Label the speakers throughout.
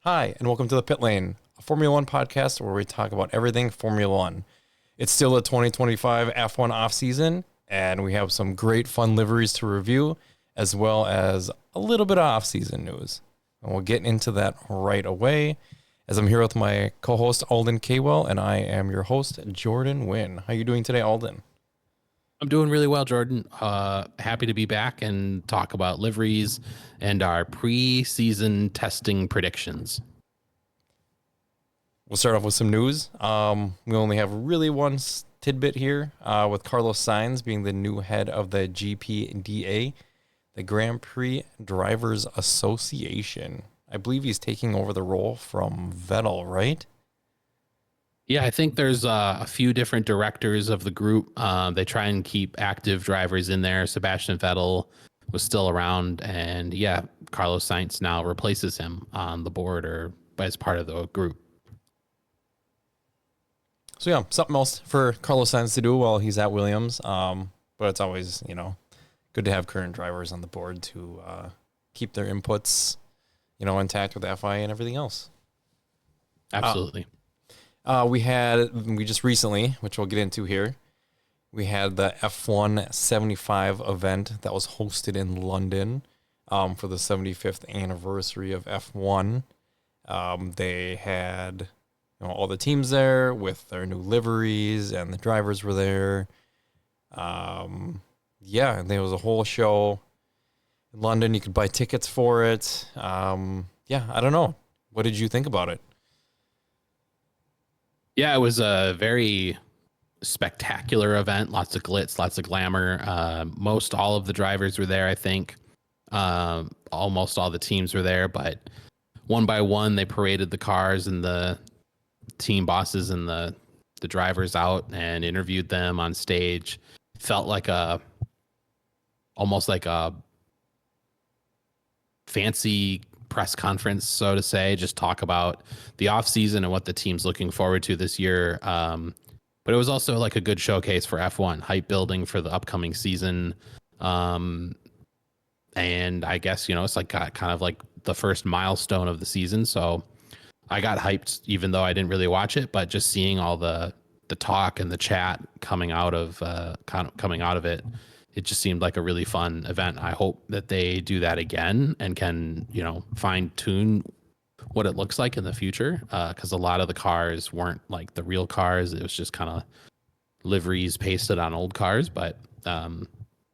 Speaker 1: Hi, and welcome to the Pit Lane, a Formula One podcast where we talk about everything Formula One. It's still a 2025 F1 off-season, and we have some great fun liveries to review, as well as a little bit of off-season news. And we'll get into that right away, as I'm here with my co-host Alden Kaywell, and I am your host, Jordan Wynn. How are you doing today, Alden?
Speaker 2: I'm doing really well, Jordan. Happy to be back and talk about liveries and our pre-season testing predictions.
Speaker 1: We'll start off with some news. We only have really one tidbit here, with Carlos Sainz being the new head of the GPDA, the Grand Prix Drivers Association. I believe he's taking over the role from Vettel, right?
Speaker 2: Yeah, I think there's a few different directors of the group. They try and keep active drivers in there. Sebastian Vettel was still around, and yeah, Carlos Sainz now replaces him on the board or as part of the group.
Speaker 1: So yeah, something else for Carlos Sainz to do while he's at Williams. But it's always, good to have current drivers on the board to keep their inputs, intact with FIA and everything else.
Speaker 2: Absolutely.
Speaker 1: We just recently, which we'll get into here, we had the F1 75 event that was hosted in London for the 75th anniversary of F1. They had all the teams there with their new liveries, and the drivers were there. And there was a whole show in London. You could buy tickets for it. I don't know. What did you think about it?
Speaker 2: Yeah, it was a very spectacular event. Lots of glitz, lots of glamour. Most all of the drivers were there, I think. Almost all the teams were there, but one by one, they paraded the cars and the team bosses and the drivers out and interviewed them on stage. Felt like almost like a fancy press conference, so to say, just talk about the off season and what the team's looking forward to this year. But it was also like a good showcase for F1, hype building for the upcoming season. And I guess, it's like kind of like the first milestone of the season. So I got hyped, even though I didn't really watch it, but just seeing all the talk and the chat coming out of it, it just seemed like a really fun event. I hope that they do that again and can, fine tune what it looks like in the future. Because a lot of the cars weren't like the real cars. It was just kind of liveries pasted on old cars, but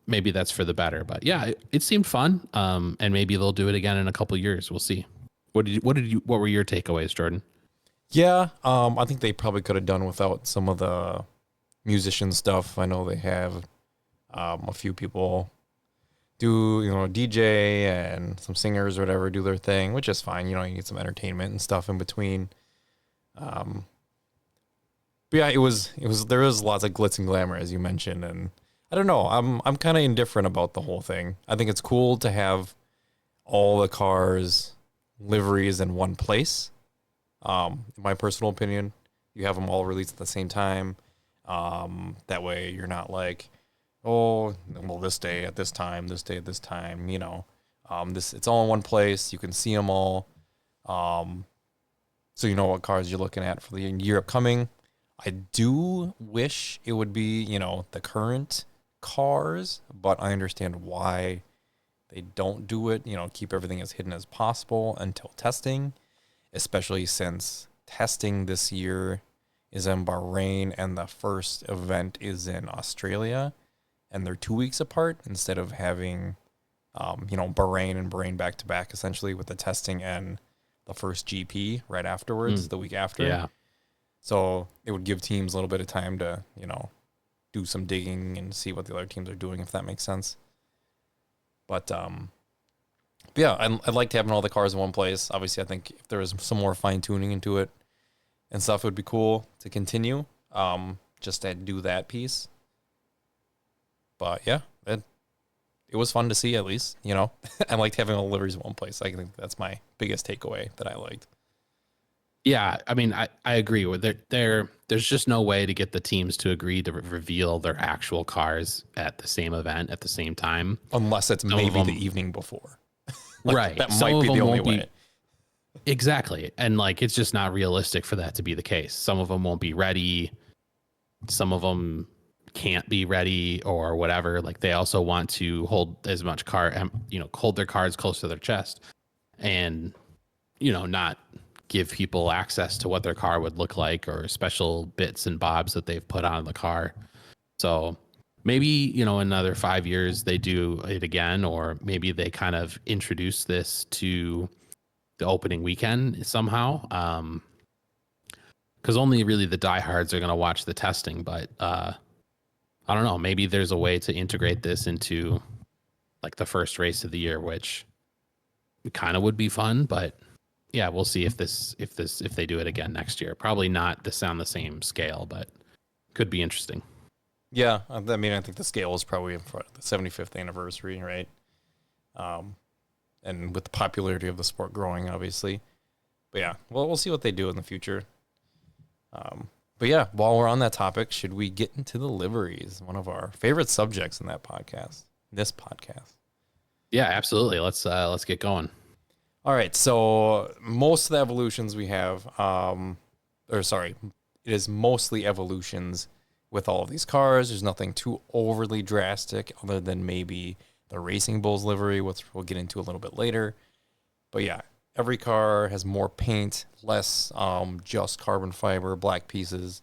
Speaker 2: maybe that's for the better. But yeah, it seemed fun. And maybe they'll do it again in a couple of years. We'll see. What were your takeaways, Jordan?
Speaker 1: Yeah, I think they probably could have done without some of the musician stuff. I know they have a few people do, DJ and some singers or whatever do their thing, which is fine. You need some entertainment and stuff in between. But yeah, there was lots of glitz and glamour, as you mentioned, and I don't know. I'm kind of indifferent about the whole thing. I think it's cool to have all the cars liveries in one place. In my personal opinion, you have them all released at the same time. That way you're not like, oh, well, this day at this time, this day at this time, it's all in one place. You can see them all. So you know what cars you're looking at for the year upcoming. I do wish it would be, the current cars, but I understand why they don't do it, keep everything as hidden as possible until testing, especially since testing this year is in Bahrain and the first event is in Australia, and they're 2 weeks apart instead of having, Bahrain and Bahrain back to back, essentially, with the testing and the first GP right afterwards, the week after.
Speaker 2: Yeah.
Speaker 1: So it would give teams a little bit of time to, do some digging and see what the other teams are doing, if that makes sense. But yeah, I'd like to have all the cars in one place. Obviously, I think if there was some more fine tuning into it and stuff, it would be cool to continue. Just to do that piece. But yeah, it was fun to see, at least. I liked having all the liveries in one place. I think that's my biggest takeaway that I liked.
Speaker 2: Yeah, I mean, I agree with it. There's just no way to get the teams to agree to reveal their actual cars at the same event at the same time.
Speaker 1: Unless it's maybe the evening before.
Speaker 2: Right.
Speaker 1: That might be the only way.
Speaker 2: Exactly. And like, it's just not realistic for that to be the case. Some of them won't be ready. Some of them can't be ready or whatever. Like they also want to hold as much hold their cards close to their chest and, not give people access to what their car would look like or special bits and bobs that they've put on the car. So maybe, another 5 years they do it again, or maybe they kind of introduce this to the opening weekend somehow. Because only really the diehards are going to watch the testing, but I don't know. Maybe there's a way to integrate this into like the first race of the year, which kind of would be fun. But yeah, we'll see if they do it again next year. Probably not on the same scale, but could be interesting.
Speaker 1: Yeah, I mean, I think the scale is probably in front of the 75th anniversary, right? And with the popularity of the sport growing, obviously. But yeah, well, we'll see what they do in the future. But yeah, while we're on that topic, should we get into the liveries? One of our favorite subjects in this podcast.
Speaker 2: Yeah, absolutely. Let's get going.
Speaker 1: All right, so most of the evolutions we have, it is mostly evolutions with all of these cars. There's nothing too overly drastic other than maybe the Racing Bulls livery, which we'll get into a little bit later. But yeah, every car has more paint, less just carbon fiber, black pieces.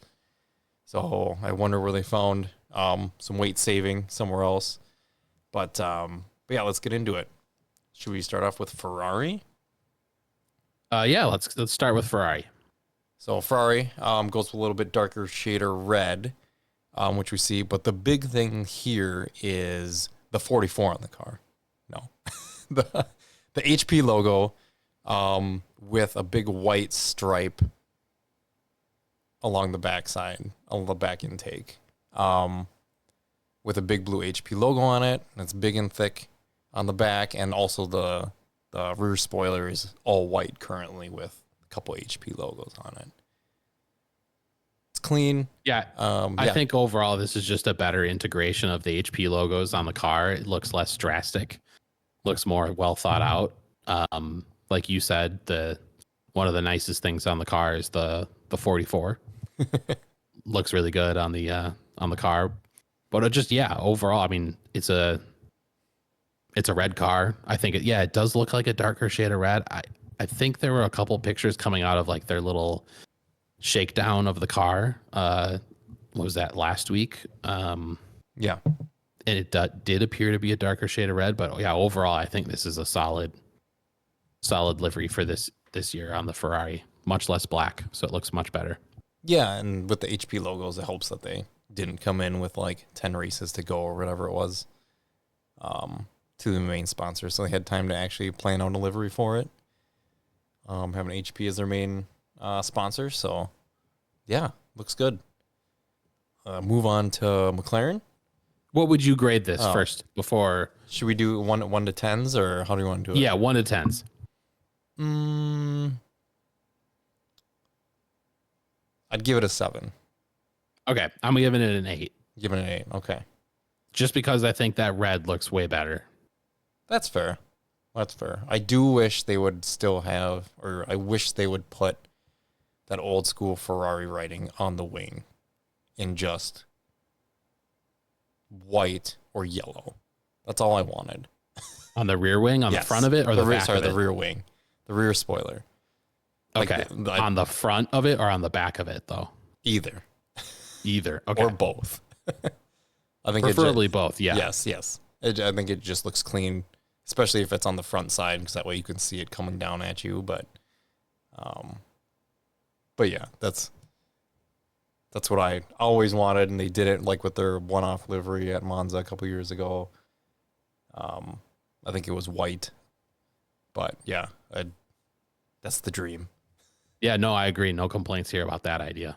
Speaker 1: So I wonder where they found some weight saving somewhere else. But yeah, let's get into it. Should we start off with Ferrari?
Speaker 2: Yeah, let's start with Ferrari.
Speaker 1: So Ferrari goes with a little bit darker shade of red, which we see. But the big thing here is the 44 on the car. No, the HP logo with a big white stripe along the backside, on the back intake, with a big blue HP logo on it. And it's big and thick on the back, and also the rear spoiler is all white currently with a couple HP logos on it. It's clean.
Speaker 2: Yeah. I think overall this is just a better integration of the HP logos on the car. It looks less drastic, looks more well thought out. Like you said, one of the nicest things on the car is the 44. Looks really good on the car. But overall, I mean, it's a red car. I think it does look like a darker shade of red. I think there were a couple pictures coming out of like their little shakedown of the car. What was that, last week?
Speaker 1: Yeah.
Speaker 2: And it did appear to be a darker shade of red, but yeah, overall, I think this is a solid livery for this year on the Ferrari. Much less black, so it looks much better.
Speaker 1: Yeah, and with the HP logos, it helps that they didn't come in with like 10 races to go or whatever it was to the main sponsor, so they had time to actually plan out a livery for it. Having HP as their main sponsor, so yeah, looks good. Move on to McLaren.
Speaker 2: What would you grade this first before?
Speaker 1: Should we do one to 10s, or how do you want to do it?
Speaker 2: Yeah, 1 to 10s.
Speaker 1: I'd give it a 7.
Speaker 2: Okay, I'm giving it an 8.
Speaker 1: Giving it an 8. Okay.
Speaker 2: Just because I think that red looks way better.
Speaker 1: That's fair. I do wish they would still have, or I wish they would put that old school Ferrari writing on the wing in just white or yellow. That's all I wanted.
Speaker 2: On the rear wing, the front of it, or the back of it?
Speaker 1: The rear wing, the rear spoiler.
Speaker 2: Okay, on the front of it or on the back of it, though?
Speaker 1: Either.
Speaker 2: Okay.
Speaker 1: Or both. I think
Speaker 2: preferably both, yeah.
Speaker 1: Yes. I think it just looks clean, especially if it's on the front side, because that way you can see it coming down at you. But yeah, that's what I always wanted, and they did it like with their one-off livery at Monza a couple years ago. I think it was white, but yeah, that's the dream.
Speaker 2: Yeah, no, I agree. No complaints here about that idea.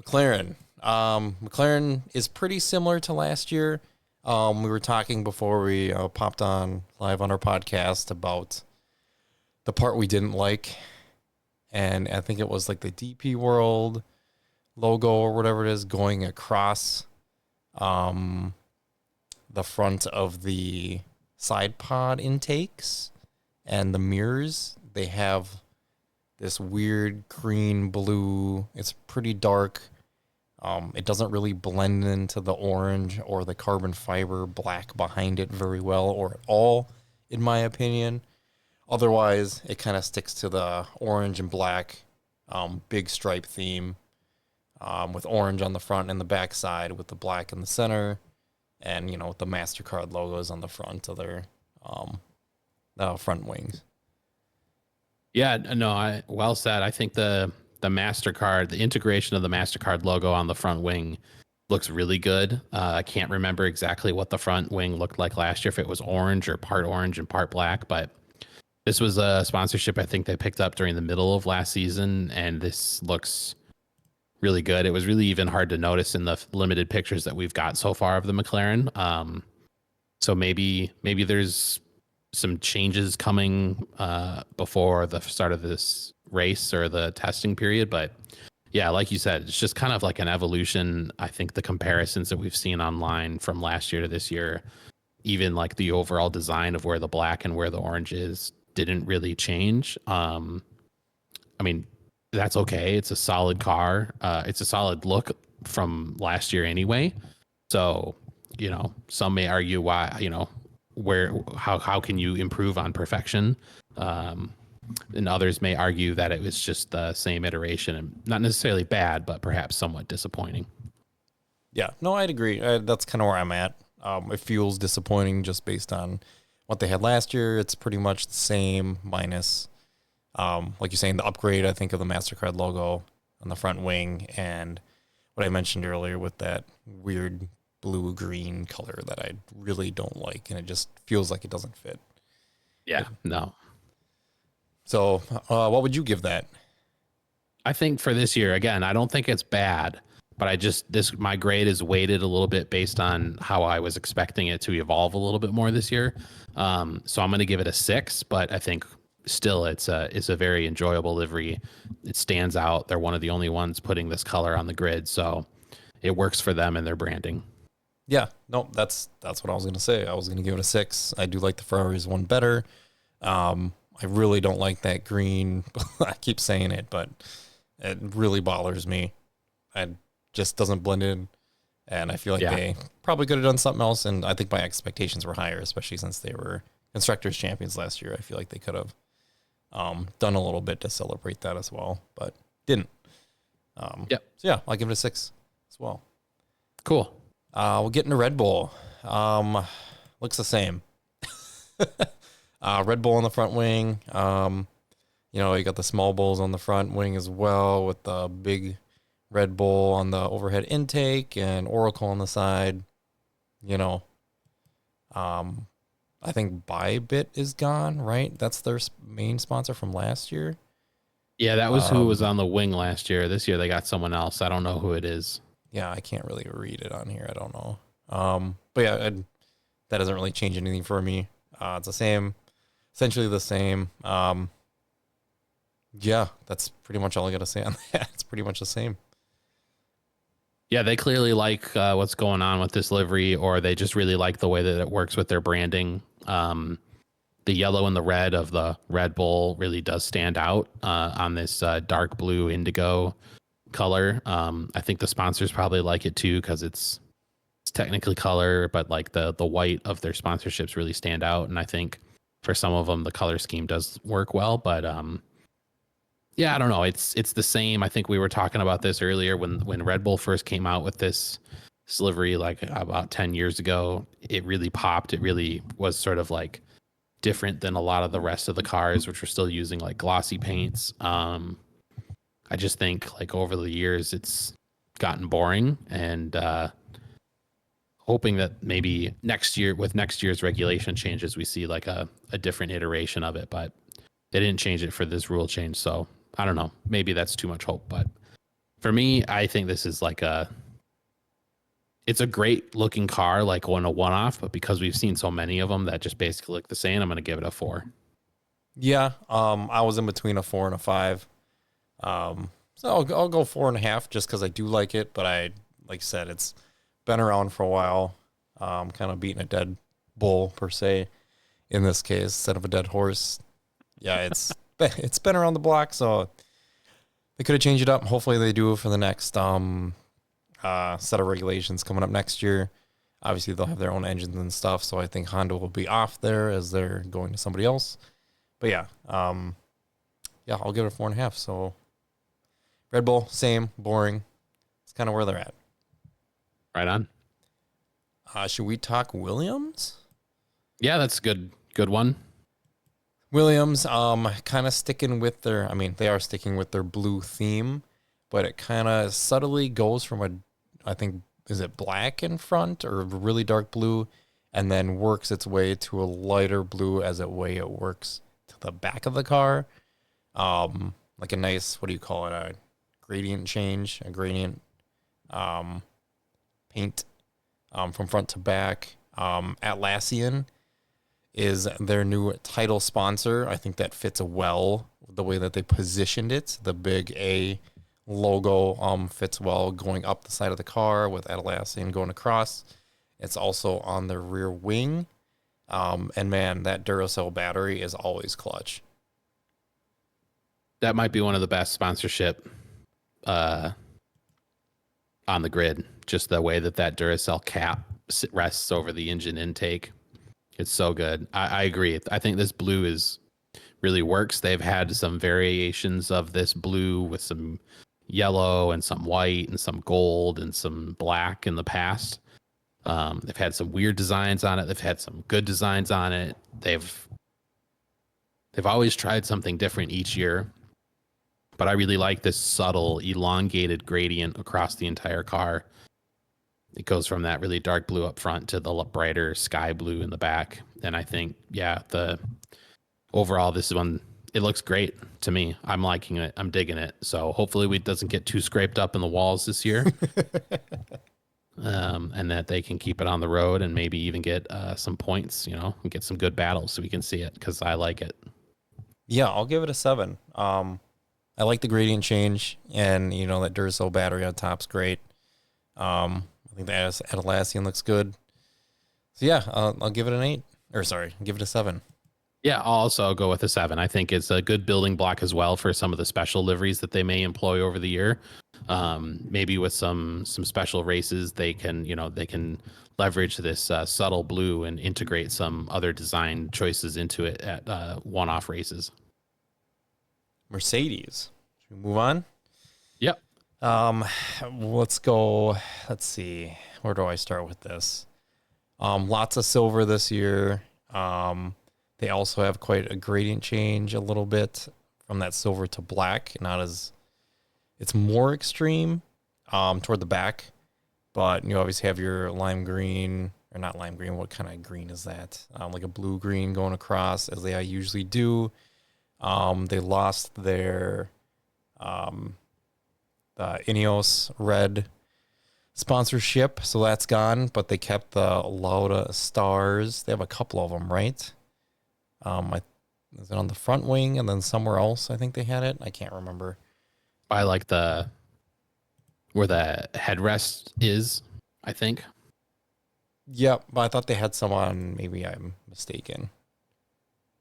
Speaker 1: McLaren. McLaren is pretty similar to last year. We were talking before we popped on live on our podcast about the part we didn't like. And I think it was like the DP World logo or whatever it is going across the front of the side pod intakes and the mirrors. they have this weird green blue. It's pretty dark. It doesn't really blend into the orange or the carbon fiber black behind it very well or at all, in my opinion. Otherwise, it kind of sticks to the orange and black big stripe theme with orange on the front and the back side with the black in the center and, with the MasterCard logos on the front of their front wings.
Speaker 2: Yeah, no, well said. I think the MasterCard, the integration of the MasterCard logo on the front wing looks really good. I can't remember exactly what the front wing looked like last year, if it was orange or part orange and part black, but this was a sponsorship I think they picked up during the middle of last season, and this looks really good. It was really even hard to notice in the limited pictures that we've got so far of the McLaren. So maybe there's some changes coming before the start of this race or the testing period. But yeah, like you said, it's just kind of like an evolution. I think the comparisons that we've seen online from last year to this year, even like the overall design of where the black and where the orange is, didn't really change. I mean, that's okay. It's a solid car. It's a solid look from last year anyway. So, some may argue why, how can you improve on perfection? And others may argue that it was just the same iteration and not necessarily bad, but perhaps somewhat disappointing.
Speaker 1: Yeah, no, I'd agree. That's kind of where I'm at. It feels disappointing just based on what they had last year. It's pretty much the same minus, like you're saying, the upgrade, I think, of the MasterCard logo on the front wing and what I mentioned earlier with that weird blue-green color that I really don't like, and it just feels like it doesn't fit.
Speaker 2: Yeah, no.
Speaker 1: So what would you give that?
Speaker 2: I think for this year, again, I don't think it's bad, but my grade is weighted a little bit based on how I was expecting it to evolve a little bit more this year. So I'm going to give it a 6, but I think still it's a very enjoyable livery. It stands out. They're one of the only ones putting this color on the grid, so it works for them and their branding.
Speaker 1: Yeah, no, that's what I was going to say. I was going to give it a 6. I do like the Ferraris one better. I really don't like that green. I keep saying it, but it really bothers me. It just doesn't blend in. And I feel like they probably could have done something else. And I think my expectations were higher, especially since they were Constructors Champions last year. I feel like they could have done a little bit to celebrate that as well, but didn't. So yeah, I'll give it a 6 as well.
Speaker 2: Cool.
Speaker 1: We'll get into Red Bull. Looks the same. Red Bull on the front wing. You got the small bulls on the front wing as well with the big Red Bull on the overhead intake and Oracle on the side. I think Bybit is gone, right? That's their main sponsor from last year. Yeah,
Speaker 2: that was who was on the wing last year. This year they got someone else. I don't know who it is.
Speaker 1: Yeah, I can't really read it on here. I don't know. But yeah, that doesn't really change anything for me. It's the same, essentially the same. Yeah, that's pretty much all I got to say on that. It's pretty much the same.
Speaker 2: Yeah, they clearly like what's going on with this livery, or they just really like the way that it works with their branding. The yellow and the red of the Red Bull really does stand out on this dark blue indigo color. I think the sponsors probably like it too because it's technically color, but like the white of their sponsorships really stand out. And I think for some of them, the color scheme does work well. But yeah, I don't know. It's the same. I think we were talking about this earlier when Red Bull first came out with this livery like about 10 years ago. It really popped. It really was sort of like different than a lot of the rest of the cars, which were still using like glossy paints. I just think like over the years it's gotten boring, and hoping that maybe next year's regulation changes, we see like a different iteration of it, but they didn't change it for this rule change. So I don't know, maybe that's too much hope, but for me, I think this is like it's a great looking car, like on a one-off, but because we've seen so many of them that just basically look the same, I'm going to give it a 4.
Speaker 1: Yeah. I was in between a 4 and a 5. So I'll go 4.5 just because I do like it, but like I said, it's been around for a while. Kind of beating a dead bull per se in this case instead of a dead horse. Yeah, it's it's been around the block, so they could have changed it up. Hopefully they do for the next set of regulations coming up next year. Obviously they'll have their own engines and stuff, so I think Honda will be off there as they're going to somebody else. But yeah, I'll give it a 4.5. So Red Bull, same, boring. It's kind of where they're at.
Speaker 2: Right on.
Speaker 1: Should we talk Williams?
Speaker 2: Yeah, that's a good one.
Speaker 1: Williams, kind of sticking with their, they are sticking with their blue theme, but it kind of subtly goes from I think, is it black in front or really dark blue, and then works its way to a lighter blue as it works to the back of the car. Like a nice, what do you call it? A gradient change, a gradient paint from front to back. Atlassian is their new title sponsor. I think that fits well the way that they positioned it. The big A logo fits well going up the side of the car with Atlassian going across. It's also on the rear wing. And man, that Duracell battery is always clutch.
Speaker 2: That might be one of the best sponsorship on the grid. Just the way that Duracell cap rests over the engine intake. It's so good. I agree. I think this blue really works. They've had some variations of this blue with some yellow and some white and some gold and some black in the past. They've had some weird designs on it. They've had some good designs on it. They've always tried something different each year. But I really like this subtle, elongated gradient across the entire car. It goes from that really dark blue up front to the brighter sky blue in the back. And I think, overall, this one, it looks great to me. I'm liking it. I'm digging it. So hopefully it doesn't get too scraped up in the walls this year. And that they can keep it on the road and maybe even get some points, and get some good battles so we can see it, because I like it.
Speaker 1: Yeah, I'll give it a 7. I like the gradient change, and that Duracell battery on top's great. I think the Atlassian looks good. So yeah, I'll give it an 8. Give it a 7.
Speaker 2: Yeah, I'll also go with a 7. I think it's a good building block as well for some of the special liveries that they may employ over the year. Maybe with some special races, they can leverage this subtle blue and integrate some other design choices into it at one-off races.
Speaker 1: Mercedes. Should we move on?
Speaker 2: Yep.
Speaker 1: Let's go. Let's see. Where do I start with this? Lots of silver this year. They also have quite a gradient change a little bit from that silver to black. It's more extreme toward the back, but you obviously have your lime green, or not lime green. What kind of green is that? Like a blue green going across, as they usually do. They lost their the Ineos red sponsorship, so that's gone, but they kept the Lauda stars. They have a couple of them, right? Is it on the front wing and then somewhere else? I think they had it. I can't remember.
Speaker 2: I like where the headrest is, I think.
Speaker 1: Yep, but I thought they had some on. Maybe I'm mistaken.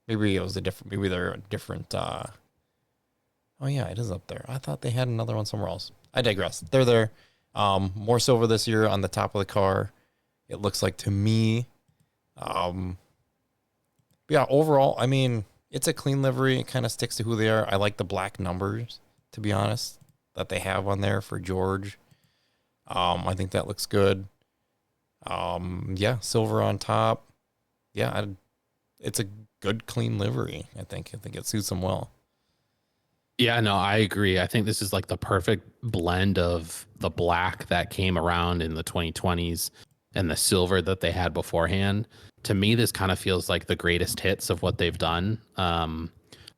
Speaker 1: Maybe it was maybe they're a different. Oh yeah, it is up there. I thought they had another one somewhere else. I digress. They're there. More silver this year on the top of the car. It looks like to me. Yeah, overall, it's a clean livery. It kind of sticks to who they are. I like the black numbers, to be honest, that they have on there for George. I think that looks good. Yeah, silver on top. Yeah, it's a good, clean livery. I think it suits them well.
Speaker 2: Yeah, no, I agree. I think this is like the perfect blend of the black that came around in the 2020s and the silver that they had beforehand. To me, this kind of feels like the greatest hits of what they've done.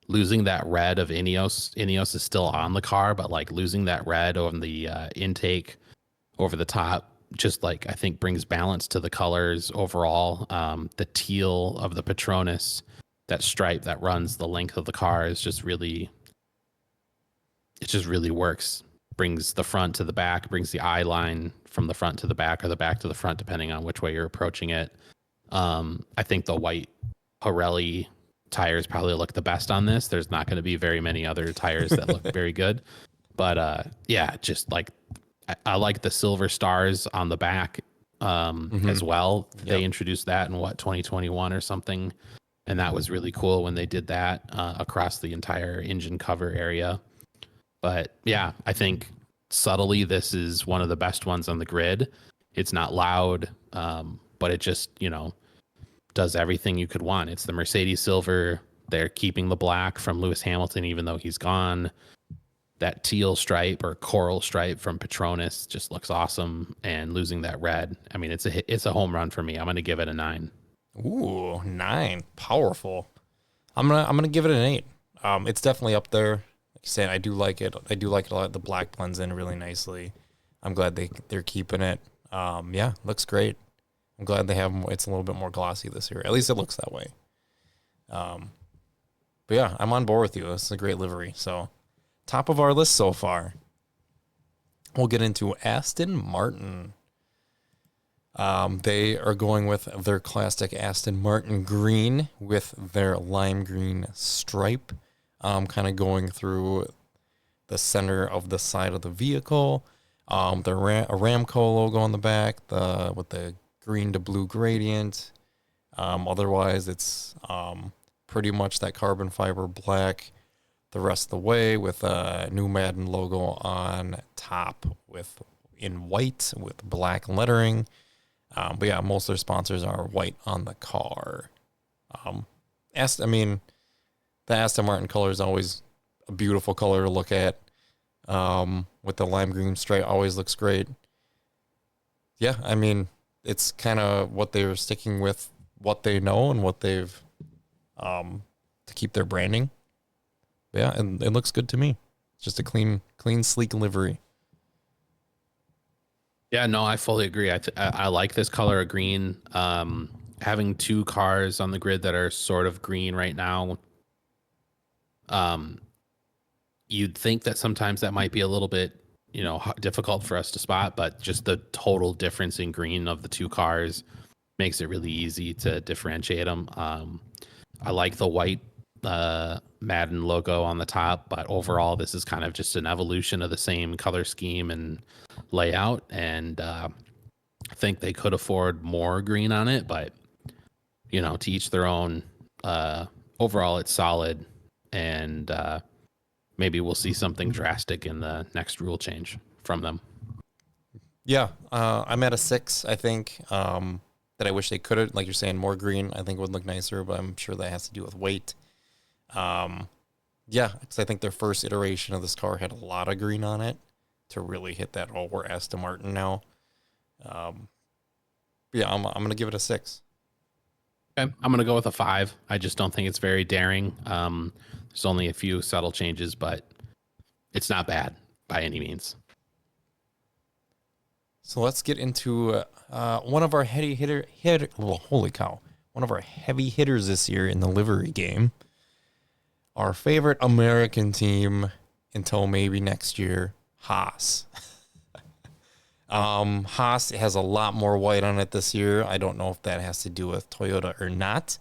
Speaker 2: Losing that red of Ineos is still on the car, but like losing that red on the intake over the top, just like I think brings balance to the colors overall. The teal of the Petronas, that stripe that runs the length of the car is just really works. Brings the front to the back, brings the eye line from the front to the back or the back to the front, depending on which way you're approaching it. I think the white Pirelli tires probably look the best on this. There's not going to be very many other tires that look very good. But yeah, just like I like the silver stars on the back as well.
Speaker 1: Yep.
Speaker 2: They introduced that in 2021 or something. And that was really cool when they did that across the entire engine cover area. But yeah, I think subtly this is one of the best ones on the grid. It's not loud, but it just, does everything you could want. It's the Mercedes silver. They're keeping the black from Lewis Hamilton, even though he's gone. That teal stripe or coral stripe from Petronas just looks awesome. And losing that red, I mean, it's a home run for me. I'm going to give it a 9.
Speaker 1: Ooh, 9, powerful. I'm gonna give it an 8. It's definitely up there. Like you said, I do like it. I do like it a lot. The black blends in really nicely. I'm glad they're keeping it. Yeah, looks great. I'm glad they have it's a little bit more glossy this year. At least it looks that way. But yeah, I'm on board with you. This is a great livery. So, top of our list so far. We'll get into Aston Martin. They are going with their classic Aston Martin green with their lime green stripe, kind of going through the center of the side of the vehicle. The Aramco logo on the back, with the green to blue gradient. Otherwise, it's pretty much that carbon fiber black the rest of the way with a new Madden logo on top in white with black lettering. But yeah, most of their sponsors are white on the car. The Aston Martin color is always a beautiful color to look at. With the lime green stripe, always looks great. Yeah, I mean, it's kind of what they're sticking with, what they know and what they've to keep their branding. But yeah, and it looks good to me. It's just a clean, sleek livery.
Speaker 2: Yeah, no, I fully agree. I like this color of green. Having two cars on the grid that are sort of green right now, you'd think that sometimes that might be a little bit, difficult for us to spot, but just the total difference in green of the two cars makes it really easy to differentiate them. I like the white Madden logo on the top, but overall, this is kind of just an evolution of the same color scheme and layout. And I think they could afford more green on it, but to each their own. Overall, it's solid, and maybe we'll see something drastic in the next rule change from them. Yeah,
Speaker 1: I'm at a 6. I think that I wish they could have, like you're saying, more green. I think would look nicer, but I'm sure that has to do with weight. Yeah, because I think their first iteration of this car had a lot of green on it to really hit that. Oh, we're Aston Martin now. Yeah, I'm gonna give it a 6.
Speaker 2: Okay, I'm gonna go with a 5. I just don't think it's very daring. There's only a few subtle changes, but it's not bad by any means.
Speaker 1: So let's get into one of our one of our heavy hitters this year in the livery game. Our favorite American team until maybe next year, Haas. Haas has a lot more white on it this year. I don't know if that has to do with Toyota or not,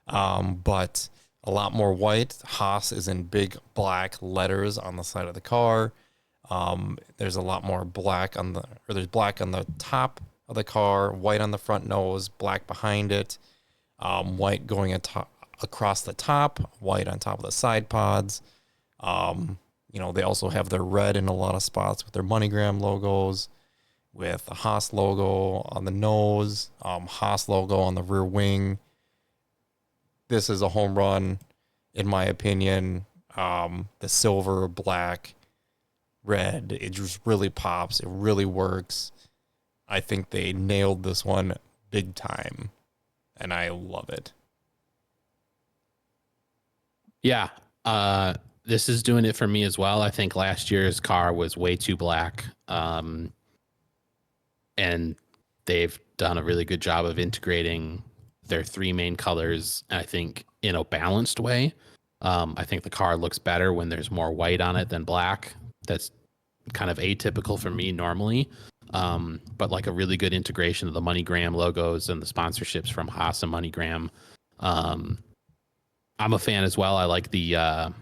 Speaker 1: but a lot more white. Haas is in big black letters on the side of the car. There's a lot more black there's black on the top of the car, white on the front nose, black behind it, white going across the top, white on top of the side pods. They also have their red in a lot of spots with their MoneyGram logos, with the Haas logo on the nose, Haas logo on the rear wing. This is a home run, in my opinion. The silver, black, red, it just really pops. It really works. I think they nailed this one big time, and I love it.
Speaker 2: Yeah, this is doing it for me as well. I think last year's car was way too black, and they've done a really good job of integrating their three main colors, I think, in a balanced way. I think the car looks better when there's more white on it than black. That's kind of atypical for me normally. But like a really good integration of the MoneyGram logos and the sponsorships from Haas and MoneyGram. I'm a fan as well. I like the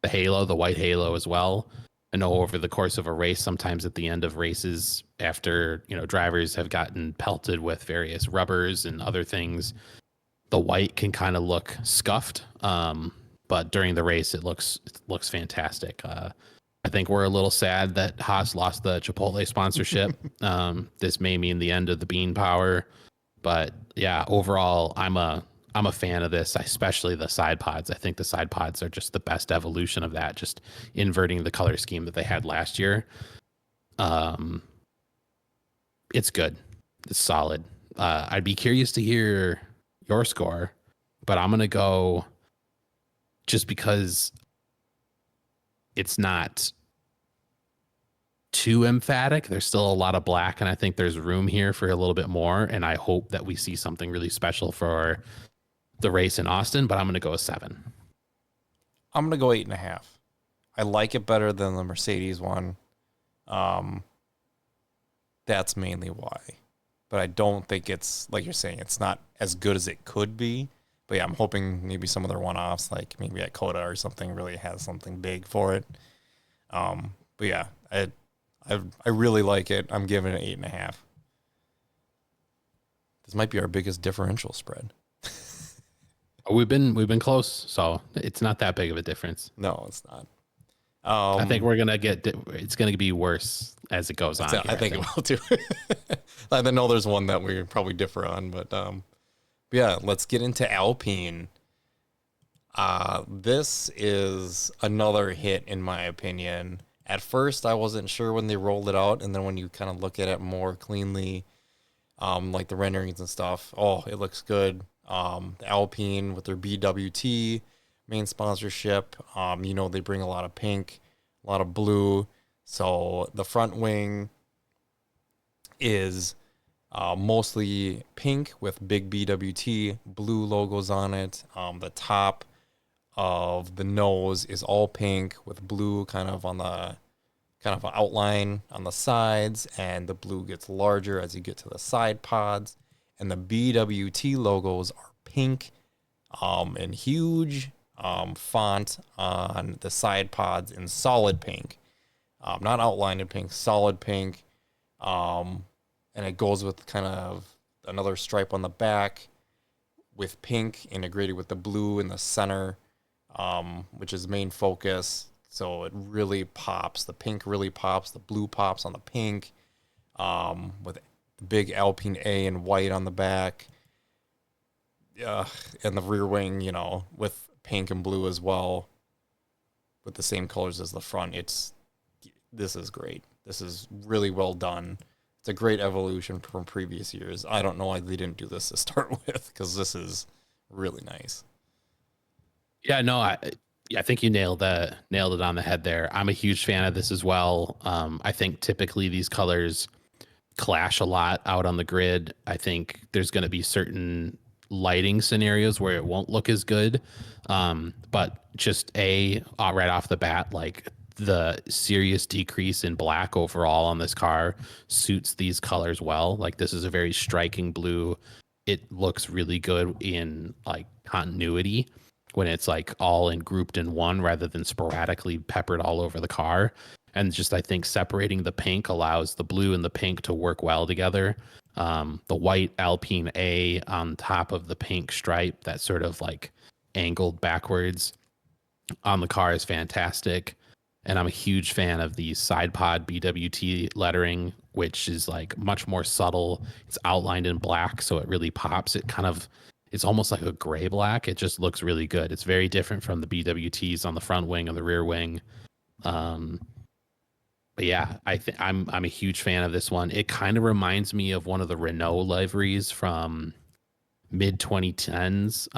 Speaker 2: halo, the white halo as well. I know over the course of a race, sometimes at the end of races, after drivers have gotten pelted with various rubbers and other things, the white can kind of look scuffed. But during the race, it looks fantastic. I think we're a little sad that Haas lost the Chipotle sponsorship. This may mean the end of the Bean Power, but yeah, overall, I'm a fan of this, especially the side pods. I think the side pods are just the best evolution of that, just inverting the color scheme that they had last year. Um, it's good. It's solid. I'd be curious to hear your score, but I'm gonna go just because it's not too emphatic. There's still a lot of black, and I think there's room here for a little bit more. And I hope that we see something really special for the race in Austin. But I'm gonna go a 7.
Speaker 1: I'm gonna go 8.5. I like it better than the Mercedes one. That's mainly why. But I don't think it's, like you're saying, it's not as good as it could be. But yeah, I'm hoping maybe some of their one-offs, like maybe at Coda or something, really has something big for it. But yeah, I really like it. I'm giving it 8.5. This might be our biggest differential spread.
Speaker 2: We've been close, so it's not that big of a difference.
Speaker 1: No, it's not.
Speaker 2: I think we're gonna it's gonna be worse as it goes on.
Speaker 1: I think it will too. I know there's one that we probably differ on, but yeah, let's get into Alpine. This is another hit in my opinion. At first, I wasn't sure when they rolled it out, and then when you kind of look at it more cleanly, like the renderings and stuff, oh, it looks good. The Alpine with their BWT main sponsorship, they bring a lot of pink, a lot of blue. So the front wing is mostly pink with big BWT, blue logos on it. The top of the nose is all pink with blue kind of outline on the sides, and the blue gets larger as you get to the side pods. And the BWT logos are pink and huge font on the side pods in solid pink, not outlined in pink, solid pink. And it goes with kind of another stripe on the back with pink integrated with the blue in the center, which is main focus. So it really pops. The pink really pops. The blue pops on the pink, with the big Alpine A in white on the back. And the rear wing, with pink and blue as well, with the same colors as the front. This is great. This is really well done. It's a great evolution from previous years. I don't know why they didn't do this to start with, because this is really nice.
Speaker 2: Yeah, no, I think you nailed it on the head there. I'm a huge fan of this as well. I think typically these colors clash a lot out on the grid. I think there's going to be certain lighting scenarios where it won't look as good. But just right off the bat, like the serious decrease in black overall on this car suits these colors well. Like this is a very striking blue. It looks really good in like continuity when it's like all grouped in one rather than sporadically peppered all over the car. And just, I think separating the pink allows the blue and the pink to work well together. The white Alpine A on top of the pink stripe, that sort of like angled backwards on the car, is fantastic. And I'm a huge fan of the side pod BWT lettering, which is like much more subtle. It's outlined in black, so it really pops. It's almost like a gray black. It just looks really good. It's very different from the BWTs on the front wing and the rear wing. But yeah, I'm a huge fan of this one. It kind of reminds me of one of the Renault liveries from mid 2010s.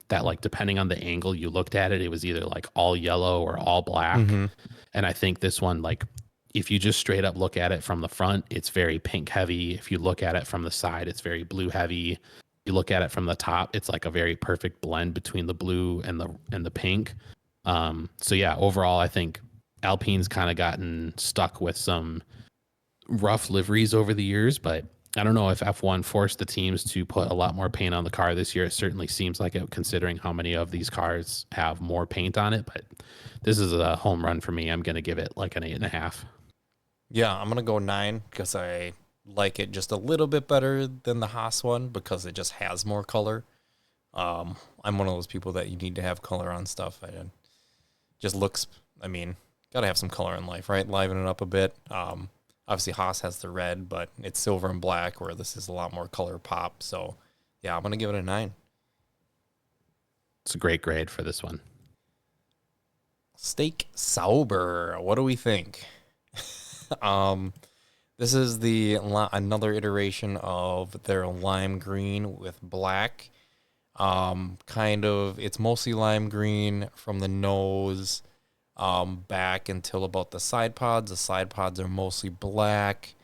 Speaker 2: That, like, depending on the angle you looked at it, it was either like all yellow or all black.
Speaker 1: Mm-hmm.
Speaker 2: And I think this one, like, if you just straight up look at it from the front, it's very pink heavy. If you look at it from the side, it's very blue heavy. You look at it from the top, it's like a very perfect blend between the blue and the pink. So yeah, overall, I think Alpine's kind of gotten stuck with some rough liveries over the years, but I don't know if F1 forced the teams to put a lot more paint on the car this year. It certainly seems like it, considering how many of these cars have more paint on it. But this is a home run for me. I'm going to give it like an 8.5.
Speaker 1: Yeah, I'm gonna go 9 because I like it just a little bit better than the Haas one because it just has more color. I'm one of those people that you need to have color on stuff. It just looks. I mean, gotta have some color in life, right? Liven it up a bit. Obviously Haas has the red, but it's silver and black, where this is a lot more color pop. So, yeah, I'm gonna give it a 9.
Speaker 2: It's a great grade for this one.
Speaker 1: Steak Sauber. What do we think? um, this is another iteration of their lime green with black. It's mostly lime green from the nose back until about the side pods. The side pods are mostly black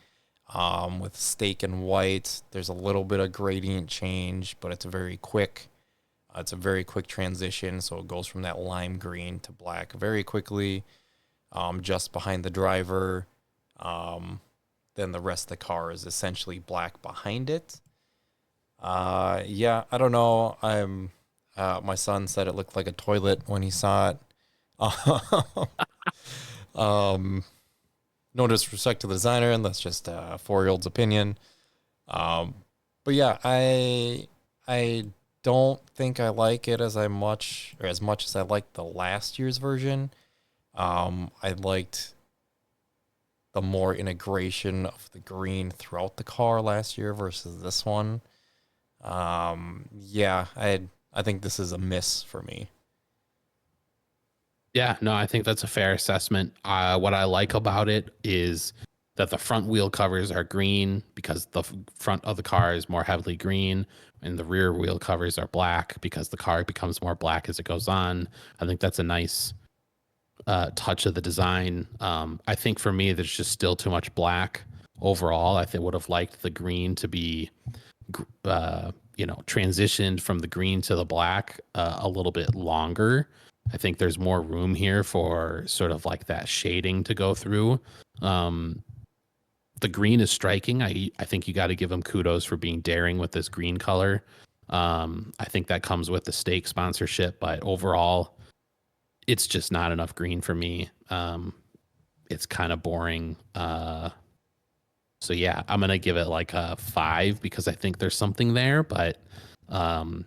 Speaker 1: with steak and white. There's a little bit of gradient change, but it's very quick. It's a very quick transition, so it goes from that lime green to black very quickly, just behind the driver. Then the rest of the car is essentially black behind it. Yeah, I don't know. My son said it looked like a toilet when he saw it. um, no disrespect to the designer, and that's just a 4-year-old's opinion. But yeah, I don't think I like it as much as I liked the last year's version. I liked the more integration of the green throughout the car last year versus this one. Yeah, I think this is a miss for me.
Speaker 2: Yeah, no, I think that's a fair assessment. What I like about it is that the front wheel covers are green because the front of the car is more heavily green, and the rear wheel covers are black because the car becomes more black as it goes on. I think that's a nice touch of the design. I think for me, there's just still too much black overall. I think would have liked the green to be, transitioned from the green to the black a little bit longer. I think there's more room here for sort of like that shading to go through. The green is striking. I think you got to give them kudos for being daring with this green color. I think that comes with the steak sponsorship, but overall, it's just not enough green for me. It's kind of boring. So yeah, I'm gonna give it like a 5 because I think there's something there, but um,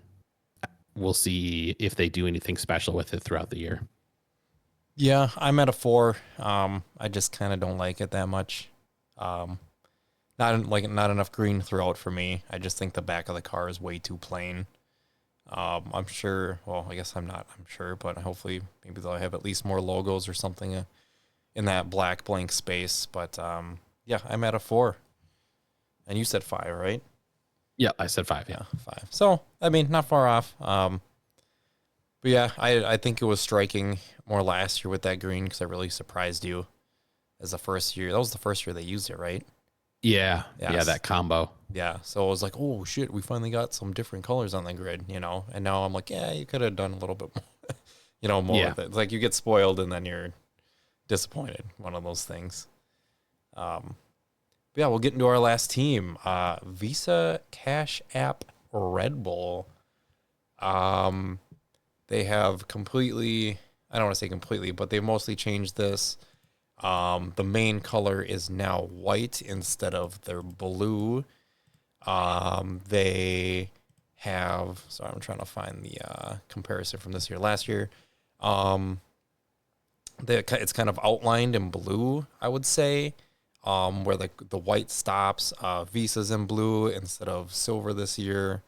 Speaker 2: we'll see if they do anything special with it throughout the year.
Speaker 1: Yeah, I'm at a 4. I just kind of don't like it that much. Um, not enough green throughout for me. I just think the back of the car is way too plain. I'm sure. Well, I guess I'm not. I'm sure, but hopefully, maybe they'll have at least more logos or something in that black blank space. But yeah, I'm at a 4, and you said 5, right?
Speaker 2: Yeah, I said 5.
Speaker 1: Yeah, 5. So I mean, not far off. But yeah, I think it was striking more last year with that green because it really surprised you as the first year. That was the first year they used it, right?
Speaker 2: Yeah,
Speaker 1: Yes.
Speaker 2: that combo.
Speaker 1: Yeah, so I was like, oh shit, we finally got some different colors on the grid, And now I'm like, yeah, you could have done a little bit more, more
Speaker 2: Yeah.
Speaker 1: with it. It's like you get spoiled and then you're disappointed. One of those things. But yeah, we'll get into our last team. Visa Cash App Red Bull. They have completely, I don't want to say completely, but they mostly changed this. The main color is now white instead of their blue. They have, sorry, I'm trying to find the comparison from this year. Last year, it's kind of outlined in blue, I would say, where the white stops. Visa's in blue instead of silver this year.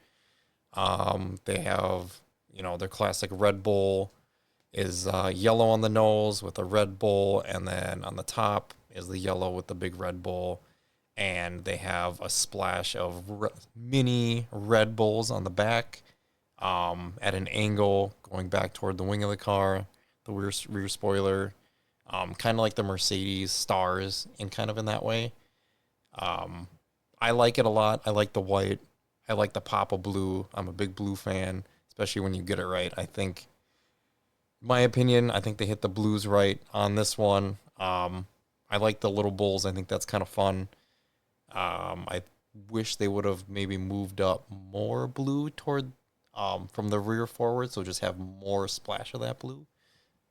Speaker 1: They have, their classic Red Bull is yellow on the nose with a Red Bull, and then on the top is the yellow with the big Red Bull. And they have a splash of mini Red Bulls on the back at an angle going back toward the wing of the car, the rear spoiler, kind of like the Mercedes stars and kind of in that way. I like it a lot. I like the white. I like the pop of blue. I'm a big blue fan, especially when you get it right. I think, my opinion, I think they hit the blues right on this one. I like the little bulls. I think that's kind of fun. wish they would have maybe moved up more blue toward from the rear forward, so just have more splash of that blue.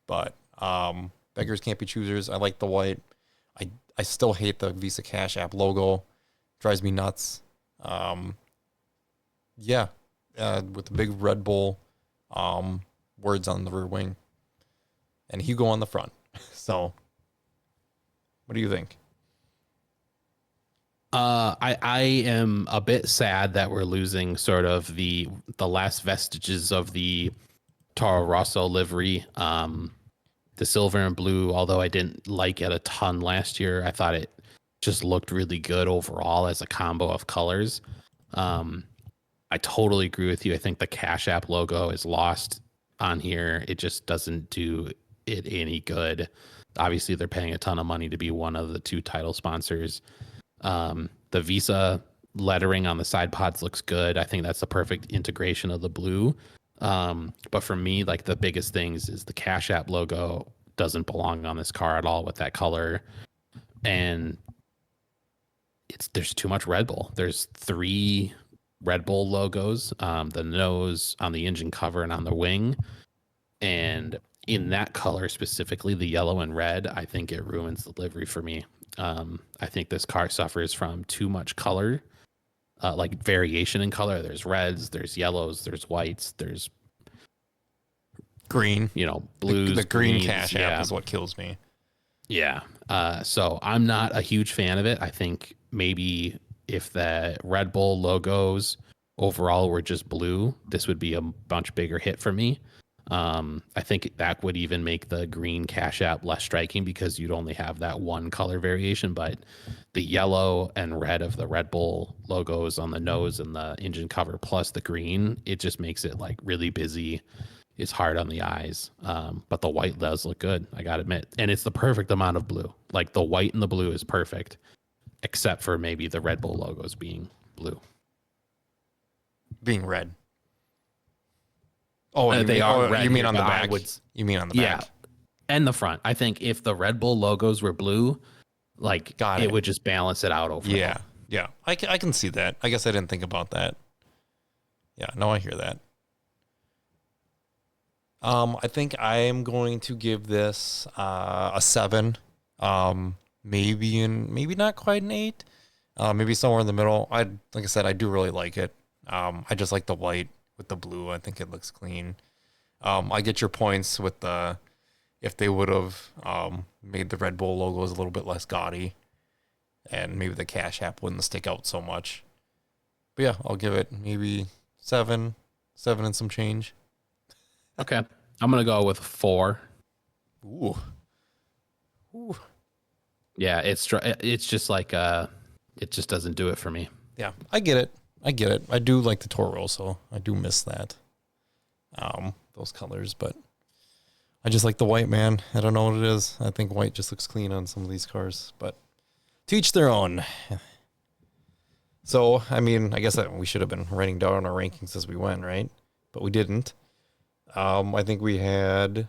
Speaker 1: But beggars can't be choosers. I like the white. I still hate the Visa Cash App logo. Drives me nuts. Yeah, with the big Red Bull words on the rear wing, and Hugo on the front. So, what do you think?
Speaker 2: I am a bit sad that we're losing sort of the last vestiges of the Toro Rosso livery. The silver and blue, although I didn't like it a ton last year, I thought it just looked really good overall as a combo of colors. I totally agree with you. I think the Cash App logo is lost on here. It just doesn't do it any good. Obviously, they're paying a ton of money to be one of the 2 title sponsors. The Visa lettering on the side pods looks good. I think that's the perfect integration of the blue. But for me, like the biggest things is the Cash App logo doesn't belong on this car at all with that color. And there's too much Red Bull. There's 3 Red Bull logos, the nose, on the engine cover, and on the wing. And in that color specifically, the yellow and red, I think it ruins the livery for me. I think this car suffers from too much color, like variation in color. There's reds, there's yellows, there's whites, there's
Speaker 1: Green.
Speaker 2: Blues.
Speaker 1: The green
Speaker 2: greens,
Speaker 1: Cash App is what kills me.
Speaker 2: Yeah. So I'm not a huge fan of it. I think maybe if the Red Bull logos overall were just blue, this would be a much bigger hit for me. I think that would even make the green Cash App less striking because you'd only have that one color variation. But the yellow and red of the Red Bull logos on the nose and the engine cover plus the green, it just makes it like really busy. It's hard on the eyes. But the white does look good, I gotta admit. And it's the perfect amount of blue. Like the white and the blue is perfect, except for maybe the Red Bull logos being blue.
Speaker 1: Being red. Oh,
Speaker 2: They are red.
Speaker 1: You mean
Speaker 2: here,
Speaker 1: on the
Speaker 2: but I
Speaker 1: back?
Speaker 2: would,
Speaker 1: You mean on the
Speaker 2: yeah,
Speaker 1: back?
Speaker 2: and the front. I think if the Red Bull logos were blue, like
Speaker 1: Got
Speaker 2: it
Speaker 1: it.
Speaker 2: would just balance it out overall.
Speaker 1: Yeah. Yeah. I can see that. I guess I didn't think about that. Yeah. No, I hear that. I think I am going to give this a 7. Maybe not quite an 8. Maybe somewhere in the middle. Like I said, I do really like it. I just like the white with the blue. I think it looks clean. I get your points with the if they would have made the Red Bull logos a little bit less gaudy, and maybe the Cash App wouldn't stick out so much. But yeah, I'll give it maybe 7 and some change.
Speaker 2: Okay. I'm going to go with 4.
Speaker 1: Ooh. Ooh.
Speaker 2: Yeah, it's just like it just doesn't do it for me.
Speaker 1: Yeah, I get it. I do like the Toro, so I do miss that. Those colors, but I just like the white, man. I don't know what it is. I think white just looks clean on some of these cars, but to each their own. So, I mean, I guess we should have been writing down our rankings as we went, right? But we didn't. I think we had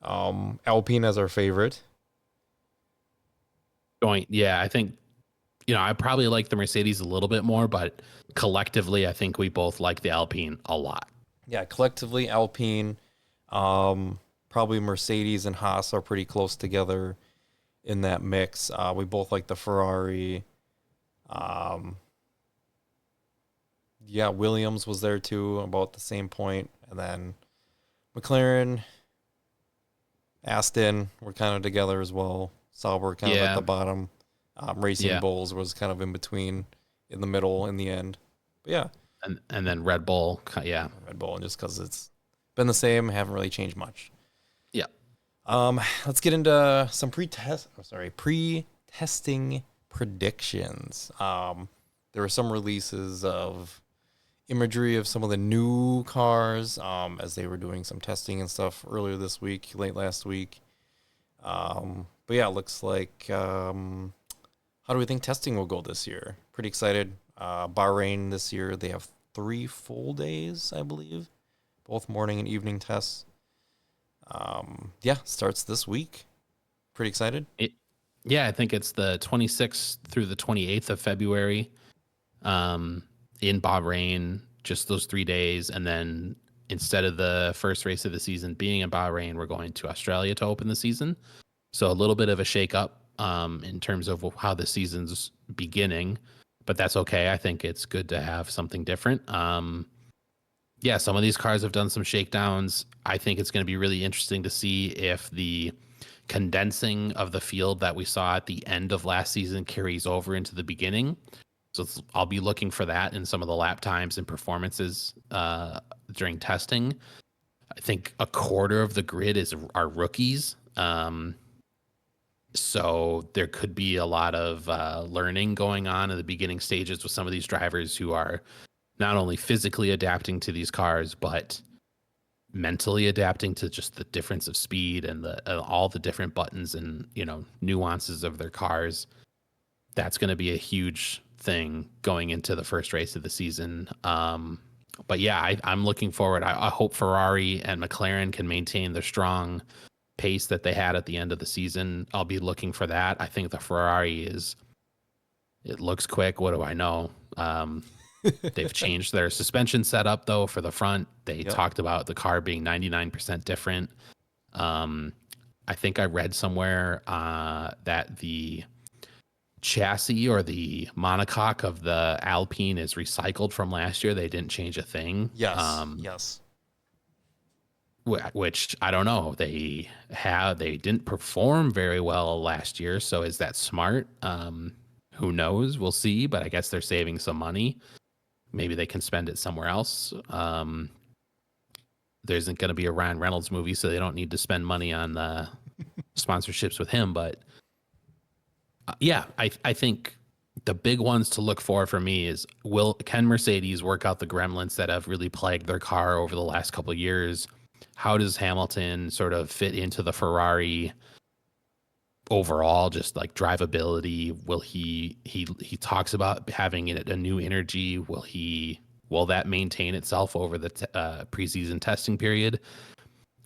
Speaker 1: Alpine as our favorite.
Speaker 2: Yeah, I think I probably like the Mercedes a little bit more, but collectively, I think we both like the Alpine a lot.
Speaker 1: Yeah, collectively, Alpine, probably Mercedes and Haas are pretty close together in that mix. We both like the Ferrari. Yeah, Williams was there too, about the same point. And then McLaren, Aston were kind of together as well. Sauber kind of at the bottom. Racing Bulls was kind of in between, in the middle, in the end. But yeah.
Speaker 2: And then Red Bull, yeah.
Speaker 1: Red Bull, and just because it's been the same, haven't really changed much.
Speaker 2: Yeah.
Speaker 1: Let's get into some pre-testing predictions. There were some releases of imagery of some of the new cars as they were doing some testing and stuff earlier this week, late last week. But yeah, it looks like how do we think testing will go this year? Pretty excited. Bahrain this year, they have 3 full days, I believe, both morning and evening tests. Yeah, starts this week. Pretty excited.
Speaker 2: Yeah, I think it's the 26th through the 28th of February. in Bahrain, just those 3 days. And then instead of the first race of the season being in Bahrain, we're going to Australia to open the season. So a little bit of a shakeup in terms of how the season's beginning, but that's okay. I think it's good to have something different. Yeah, some of these cars have done some shakedowns. I think it's going to be really interesting to see if the condensing of the field that we saw at the end of last season carries over into the beginning. So I'll be looking for that in some of the lap times and performances during testing. I think a quarter of the grid are rookies. So there could be a lot of learning going on in the beginning stages with some of these drivers who are not only physically adapting to these cars, but mentally adapting to just the difference of speed and all the different buttons and nuances of their cars. That's going to be a huge thing going into the first race of the season. But yeah, I'm looking forward. I hope Ferrari and McLaren can maintain the strong pace that they had at the end of the season. I'll be looking for that. I think the Ferrari it looks quick. What do I know? They've changed their suspension setup though for the front. They talked about the car being 99% different. I think I read somewhere that the chassis or the monocoque of the Alpine is recycled from last year. They didn't change a thing.
Speaker 1: Yes.
Speaker 2: Which I don't know. They didn't perform very well last year. So is that smart? Who knows? We'll see. But I guess they're saving some money. Maybe they can spend it somewhere else. There isn't going to be a Ryan Reynolds movie, so they don't need to spend money on sponsorships with him. But yeah, I think the big ones to look for me is can Mercedes work out the gremlins that have really plagued their car over the last couple of years? How does Hamilton sort of fit into the Ferrari overall, just like drivability? Will he talks about having a new energy? Will that maintain itself over the preseason testing period?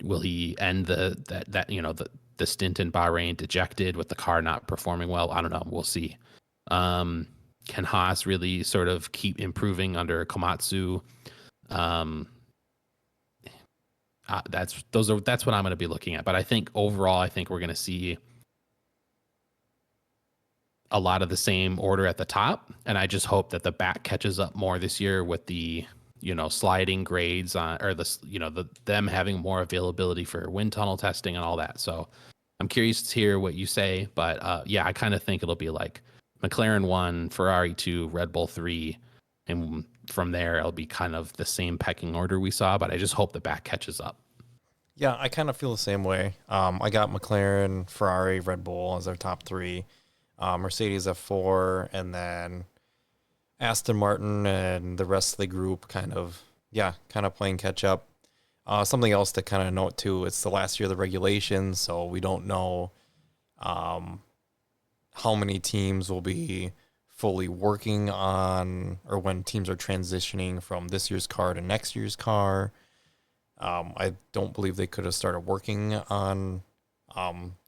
Speaker 2: Will he end the stint in Bahrain dejected with the car not performing well? I don't know. We'll see. Can Haas really sort of keep improving under Komatsu? That's what I'm going to be looking at. But I think overall, I think we're going to see a lot of the same order at the top, and I just hope that the back catches up more this year with the sliding grades on, or them having more availability for wind tunnel testing and all that. So I'm curious to hear what you say, but yeah, I kind of think it'll be like McLaren 1, Ferrari 2, Red Bull 3, and from there it'll be kind of the same pecking order we saw, but I just hope the back catches up.
Speaker 1: Yeah, I kind of feel the same way. I got McLaren, Ferrari, Red Bull as our top three. Mercedes at 4, and then Aston Martin and the rest of the group kind of playing catch up. Something else to kind of note too, it's the last year of the regulations, so we don't know how many teams will be fully working on, or when teams are transitioning from this year's car to next year's car. I don't believe they could have started working on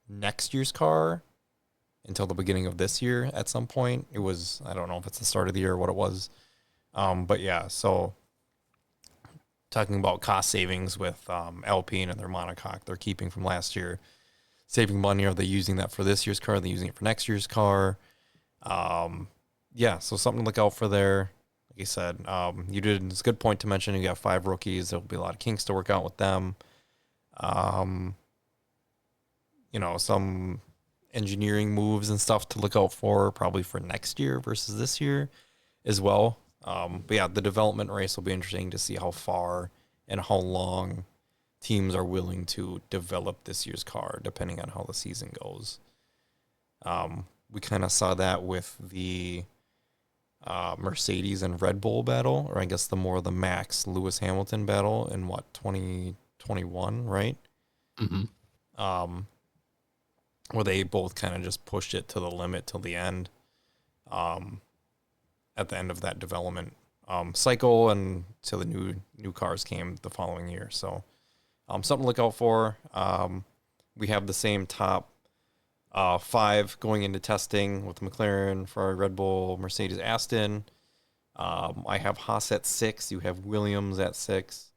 Speaker 1: next year's car until the beginning of this year at some point. It was, I don't know if it's the start of the year or what it was. But yeah, so talking about cost savings with Alpine and their monocoque they're keeping from last year, saving money. Are they using that for this year's car? Are they using it for next year's car? Yeah, so something to look out for there. Like you said, it's a good point to mention. You got 5 rookies. There'll be a lot of kinks to work out with them. Some engineering moves and stuff to look out for probably for next year versus this year as well. But yeah, the development race will be interesting to see how far and how long teams are willing to develop this year's car, depending on how the season goes. We kind of saw that with the Mercedes and Red Bull battle, or I guess the Max Lewis Hamilton battle in 2021, right?
Speaker 2: Mm-hmm.
Speaker 1: Where they both kind of just pushed it to the limit till the end, at the end of that development cycle, and till the new cars came the following year. So something to look out for. We have the same top 5 going into testing with McLaren, Ferrari, Red Bull, Mercedes, Aston. I have Haas at 6. You have Williams at 6.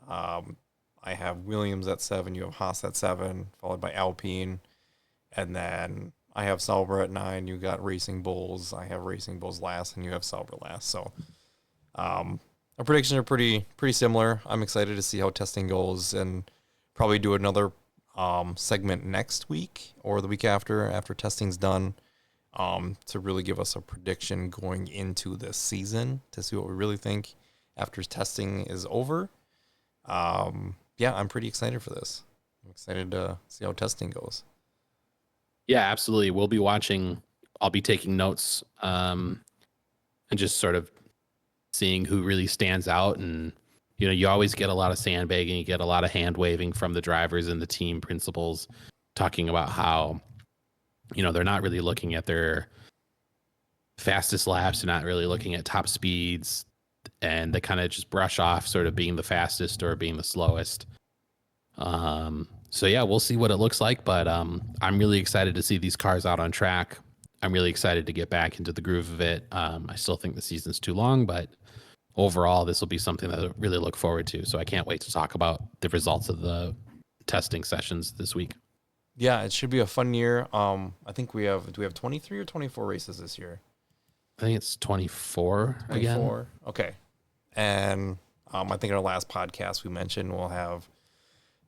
Speaker 1: Um, I have Williams at 7. You have Haas at 7, followed by Alpine. And then I have Sauber at 9. You got Racing Bulls. I have Racing Bulls last, and you have Sauber last. So our predictions are pretty similar. I'm excited to see how testing goes, and probably do another segment next week or the week after testing's done, to really give us a prediction going into this season to see what we really think after testing is over. Yeah, I'm pretty excited for this. I'm excited to see how testing goes.
Speaker 2: Yeah, absolutely. We'll be watching. I'll be taking notes, and just sort of seeing who really stands out. And, you always get a lot of sandbagging, you get a lot of hand waving from the drivers and the team principals talking about how, they're not really looking at their fastest laps, they're not really looking at top speeds, and they kind of just brush off sort of being the fastest or being the slowest. So yeah, we'll see what it looks like, but I'm really excited to see these cars out on track. I'm really excited to get back into the groove of it. I still think the season's too long, but overall, this will be something that I really look forward to. So I can't wait to talk about the results of the testing sessions this week.
Speaker 1: Yeah, it should be a fun year. I think do we have 23 or 24 races this year?
Speaker 2: I think it's 24 again.
Speaker 1: 24. Okay. And I think in our last podcast we mentioned we'll have,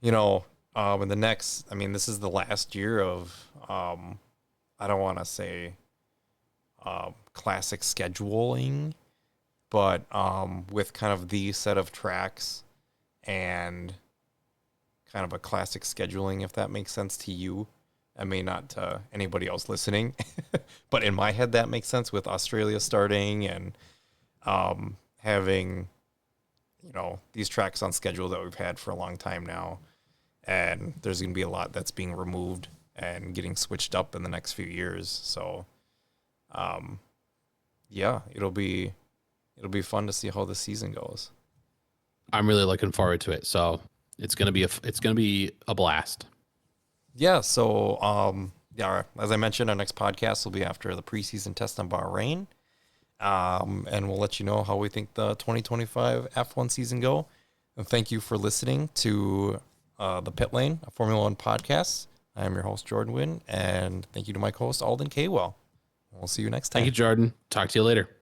Speaker 1: in the next, this is the last year of, I don't want to say classic scheduling, but with kind of the set of tracks and kind of a classic scheduling, if that makes sense to you. I may not to anybody else listening, but in my head that makes sense with Australia starting and having, these tracks on schedule that we've had for a long time now. And there's going to be a lot that's being removed and getting switched up in the next few years. So, yeah, it'll be fun to see how the season goes.
Speaker 2: I'm really looking forward to it. So it's gonna be a blast.
Speaker 1: Yeah. So, yeah, as I mentioned, our next podcast will be after the preseason test on Bahrain, and we'll let you know how we think the 2025 F1 season go. And thank you for listening to the Pit Lane, a Formula One podcast. I am your host, Jordan Wynn, and thank you to my co-host, Alden Kwell. We'll see you next time.
Speaker 2: Thank you, Jordan. Talk to you later.